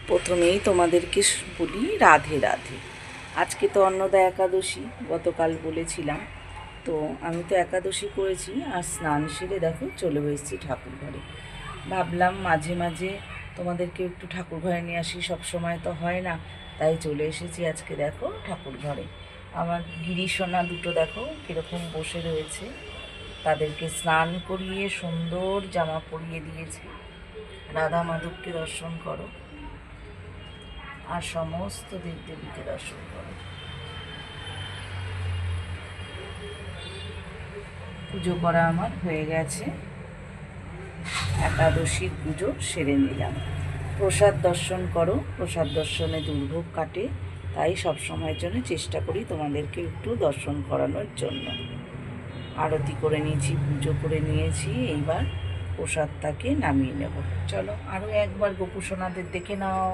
প্রথমেই তোমাদেরকে বলি রাধে রাধে। আজকে তো অন্নদা একাদশী, গতকাল বলেছিলাম। তো আমি তো একাদশী করেছি, আর স্নান সেরে দেখো চলে এসেছি ঠাকুর ঘরে। ভাবলাম মাঝে মাঝে তোমাদেরকে একটু ঠাকুর ঘরে নিয়ে আসি, সব সময় তো হয় না, তাই চলে এসেছি আজকে দেখো ঠাকুর ঘরে। আমার গিরিশোনা দুটো দেখো কীরকম বসে রয়েছে, তাদেরকে স্নান করিয়ে সুন্দর জামা পরিয়ে দিয়েছে। রাধা মাধবকে দর্শন করো আর সমস্ত দেবদেবীকে দর্শন করো। পুজো করা আমার হয়ে গেছে, একাদশীর পুজো সেরে নিলাম। প্রসাদ দর্শন করো, প্রসাদ দর্শনে দুর্ভোগ কাটে, তাই সব সময়ের জন্য চেষ্টা করি তোমাদেরকে একটু দর্শন করানোর জন্য। আরতি করে নিয়েছি, পুজো করে নিয়েছি, এইবার প্রসাদটাকে নামিয়ে নেব। চলো আরও একবার গোপুসোনাদের দেখে নাও,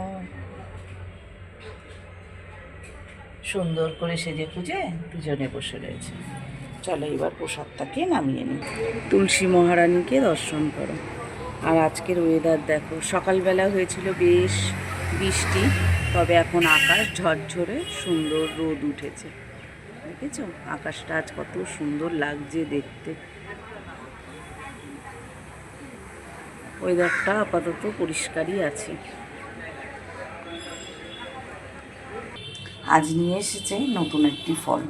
সুন্দর করে সেজে খুঁজে দুজনে বসে রয়েছে। চলো এবার প্রসাদটাকে নামিয়ে নিই। তুলসী মহারানীকে দর্শন করো। আর আজকের ওয়েদার দেখো, সকালবেলা হয়েছিল বেশ বৃষ্টি, তবে এখন আকাশ ঝরঝরে সুন্দর রোদ উঠেছে। দেখেছো আকাশটা আজ কত সুন্দর লাগছে দেখতে। ওয়েদারটা আপাতত পরিষ্কারই আছে। আজ নিয়ে এসেছে নতুন একটি ফল,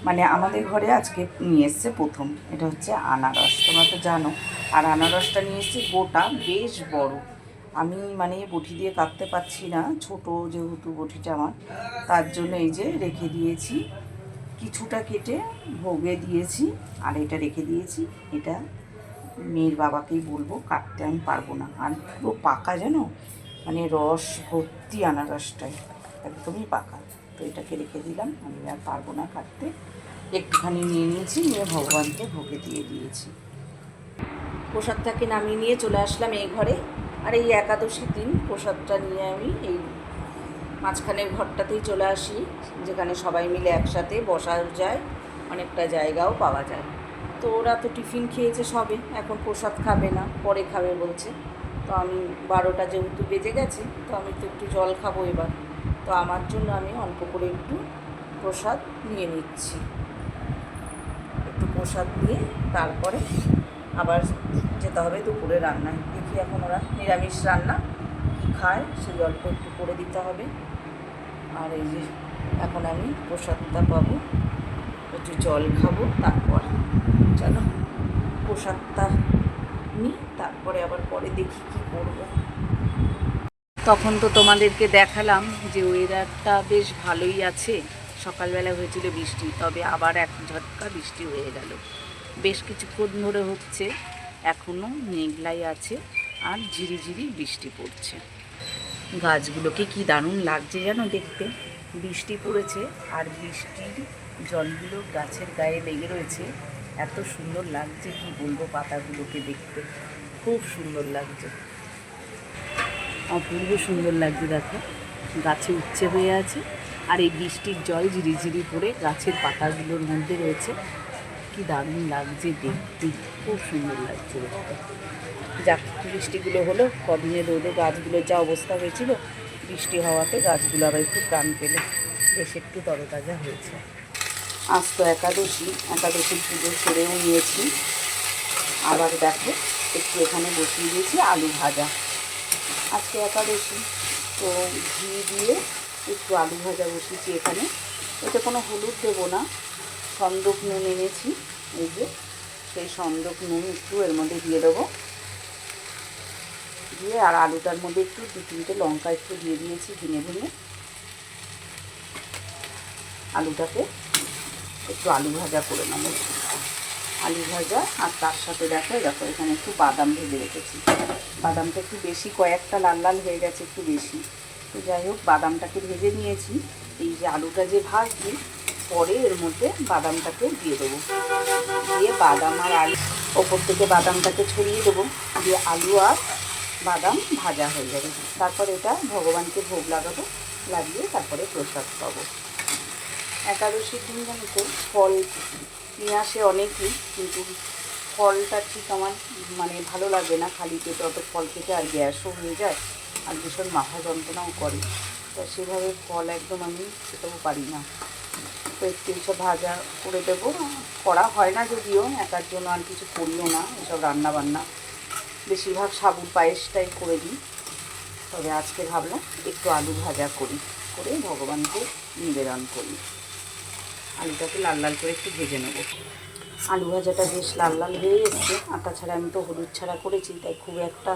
মানে আমাদের ঘরে আজকে নিয়ে এসছে প্রথম। এটা হচ্ছে আনারস, তোমরা তো জানো। আর আনারসটা নিয়ে এসছে গোটা, বেশ বড়। আমি মানে বটি দিয়ে কাটতে পারছি না, ছোট যেহেতু বটিটা আমার, তার জন্য এই যে রেখে দিয়েছি। কিছুটা কেটে ভোগে দিয়েছি, আর এটা রেখে দিয়েছি। এটা মেয়ের বাবাকেই বলবো, কাটতে আমি পারবো না। আর পুরো পাকা জানো, মানে রস ভর্তি আনারসটাই, একদমই পাকা। তো এটাকে রেখে দিলাম, আমি আর পারবো না কাটতে। একটুখানি নিয়ে নিয়েছি, নিয়ে ভগবানকে ভোগে দিয়ে দিয়েছি। প্রসাদটাকে নামিয়ে নিয়ে চলে আসলাম এই ঘরে। আর এই একাদশীর দিন প্রসাদটা নিয়ে আমি এই মাঝখানের ঘরটাতেই চলে আসি, যেখানে সবাই মিলে একসাথে বসা যায়, অনেকটা জায়গাও পাওয়া যায়। তো ওরা তো টিফিন খেয়েছে সবে, এখন প্রসাদ খাবে না, পরে খাবে বলছে। তো আমি 12টা যেহেতু বেজে গেছে, তো আমি তো একটু জল খাবো এবার। তো আমার জন্য আমি অল্প করে একটু প্রসাদ নিয়ে নিচ্ছি। একটু প্রসাদ নিয়ে তারপরে আবার যেতে হবে দুপুরে রান্নায়। দেখি এখন ওরা নিরামিষ রান্না কী খায়, সেই অল্প একটু করে দিতে হবে। আর এই যে এখন আমি প্রসাদটা পাবো, একটু জল খাবো, তারপর চলো প্রসাদটা নিই, তারপরে আবার পরে দেখি কী করবো। তখন তো তোমাদেরকে দেখালাম যে ওয়েদারটা বেশ ভালোই আছে। সকালবেলা হয়েছিল বৃষ্টি, তবে আবার এক ঝটকা বৃষ্টি হয়ে গেল। বেশ কিছুক্ষণ ধরে হচ্ছে, এখনও মেঘলাই আছে, আর ঝিরিঝিরি বৃষ্টি পড়ছে। গাছগুলোকে কি দারুণ লাগছে যেন দেখতে। বৃষ্টি পড়েছে আর বৃষ্টির জলগুলো গাছের গায়ে লেগে রয়েছে, এত সুন্দর লাগছে কি বলবো। পাতাগুলোকে দেখতে খুব সুন্দর লাগছে, অপূর্ব সুন্দর লাগছে। দেখো গাছে উচ্ছে হয়ে আছে, আর এই বৃষ্টির জল ঝিরিঝিরি পড়ে গাছের পাতাগুলোর মধ্যে রয়েছে, কি দারুণ লাগছে দেখতে, খুব সুন্দর লাগছে দেখতে। যাক, বৃষ্টিগুলো হলো, কদিনের রোদে গাছগুলোর যা অবস্থা হয়েছিল, বৃষ্টি হওয়াতে গাছগুলো আবার একটু প্রাণ পেল, বেশ একটু তরতাজা হয়েছে। আজ তো একাদশী, একাদশীর পুজো সেরেও নিয়েছি। আবার দেখো একটু এখানে বসিয়ে দিয়েছি আলু ভাজা। আজকে একাদশী, তো ঘি দিয়ে একটু আলু ভাজা বসিয়েছি এখানে। এতে কোনো হলুদ দেবো না, সন্দক নুন এনেছি, এই যে সেই সন্দক নুন একটু এর মধ্যে দিয়ে দেবো, দিয়ে আর আলুটার মধ্যে একটু 2-3টে লঙ্কা একটু দিয়ে দিয়েছি ভেঙে ভেঙে। আলুটাকে একটু আলু ভাজা করে নেবো, আলু ভাজা। আর তার সাথে দেখো দেখো এখানে একটু বাদাম ভেজে রেখেছি। বাদামটা একটু বেশি, কয়েকটা লাল লাল হয়ে গেছে একটু বেশি। তো যাই হোক, বাদামটাকে ভেজে নিয়েছি। এই যে আলুটা যে ভাজছি, পরে এর মধ্যে বাদামটাকে দিয়ে দেবো, দিয়ে বাদাম আর আলু ওপর থেকে বাদামটাকে ছড়িয়ে দেবো, দিয়ে আলু আর বাদাম ভাজা হয়ে যাবে। তারপর এটা ভগবানকে ভোগ লাগাবো, লাগিয়ে তারপরে প্রসাদ পাবো। একাদশীর দিন জানো তো ফল নিয়ে আসে অনেকই, কিন্তু ফলটা ঠিক আমার মানে ভালো লাগে না, খালি পেটে অত ফল খেতে আর গ্যাসও হয়ে যায়। আর ভীষণ মাথা যন্ত্রণাও করে, তা সেভাবে ফল একদম আমি খেতেও পারি না। তো একটু এসব ভাজা করে দেবো, করা হয় না যদিও, একার জন্য আর কিছু করিও না এসব রান্না বান্না, বেশিরভাগ সাবুর পায়েসটাই করে দিই। তবে আজকে ভাবলাম একটু আলু ভাজা করি, করে ভগবানকে নিবেদন করি। আলুটাকে লাল লাল করে একটু ভেজে নেব। আলু ভাজাটা বেশ লাল লাল হয়ে এসছে, আর তাছাড়া আমি তো হলুদ ছাড়া করেছি, তাই খুব একটা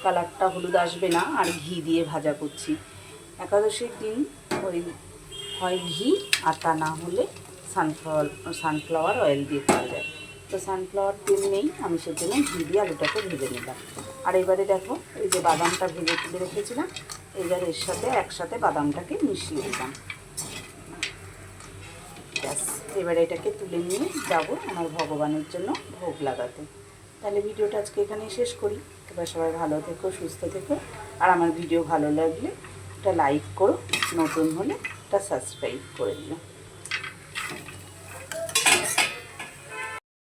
কালারটা হলুদ আসবে না। আর ঘি দিয়ে ভাজা করছি। একাদশীর দিন ওই হয় ঘি, আর তা না হলে সানফ্লাওয়ার অয়েল দিয়ে করা যায়। তো সানফ্লাওয়ার তেল নেই, আমি সেজন্য ঘি দিয়ে আলুটাকে ভেজে নিলাম। আর এবারে দেখো, এই যে বাদামটা ভেজে তুলে রেখেছিলাম, এবার এর সাথে একসাথে বাদামটাকে মিশিয়ে দিলাম। ব্যাস, এবারে এটাকে তুলে নিয়ে যাব আমার ভগবানের জন্য ভোগ লাগাতে। তাহলে ভিডিওটা আজকে এখানেই শেষ করি। এবার সবাই ভালো থেকো, সুস্থ থেকো। আর আমার ভিডিও ভালো লাগলে এটা লাইক করো, নতুন হলে এটা সাবস্ক্রাইব করে দিও।